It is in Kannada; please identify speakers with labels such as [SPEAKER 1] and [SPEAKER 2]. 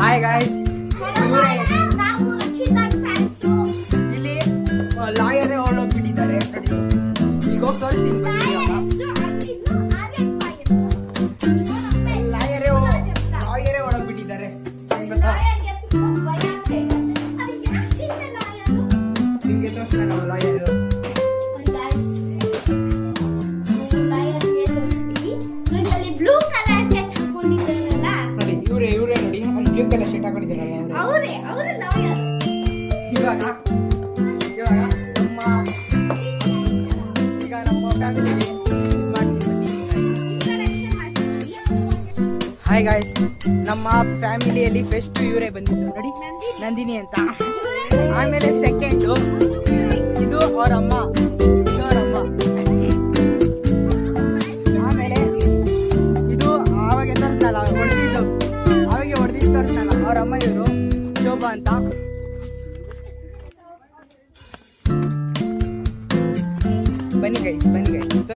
[SPEAKER 1] ಹಾಯ್ ಗಾಯ್ಸ್,
[SPEAKER 2] ನಾವು ರಕ್ಷಿತಾ ಫ್ಯಾನ್ಸ್.
[SPEAKER 1] ಇಲ್ಲಿ ಲಾಯರೇ ಹೊರಡೋಗ್ಬಿಟ್ಟಿದ್ದಾರೆ. ಈಗ ಹೋಗಿ ತೋರಿಸ್ತೀನಿ ಬನ್ನಿ ಇವಾಗ. ಲಾಯರೇ ಹೊರಡೋಗ್ಬಿಟ್ಟಿದ್ದಾರೆ. ನಿಮ್ಗೆ ತೋರಿಸ್ತಾರೆ ನಾವು ಲಾಯರು.
[SPEAKER 2] ಬ್ಲೂ ಕಲರ್ ಶರ್ಟ್ ಹಾಕೊಂಡಿದ್ದಾರಲ್ಲ
[SPEAKER 1] ನೋಡಿ ಇವರೇ ನೋಡಿ, ಅಲ್ಲಿ ಬ್ಲೂ ಕಲರ್ ಶರ್ಟ್ ಹಾಕೊಂಡಿದ್ದಾರಲ್ಲ ಅವರೇ.
[SPEAKER 2] ಅವರೇ ಲಾಯರ್.
[SPEAKER 1] ಇವಾಗ ನಮ್ಮ ಫ್ಯಾಮಿಲಿಗೆ ಹಾಯ್ ಗಾಯ್ಸ್, ನಮ್ಮ ಫ್ಯಾಮಿಲಿಯಲ್ಲಿ ಫಸ್ಟ್ ಇವರೇ ಬಂದಿದ್ದು ನೋಡಿ, ನಂದಿನಿ ಅಂತ. ಆಮೇಲೆ ಸೆಕೆಂಡು ಇದು ಅವರಮ್ಮ, ಆಮೇಲೆ ಇದು ಆವಾಗ ತೋರಿಸ್ನಲ್ಲ ಹೊಡೆದಿದ್ದು ತೋರಿಸ್ನಲ್ಲ ಅವರಮ್ಮ, ಇವರು ಶೋಭಾ ಅಂತ. ಬನ್ನಿ ಗೈಸ್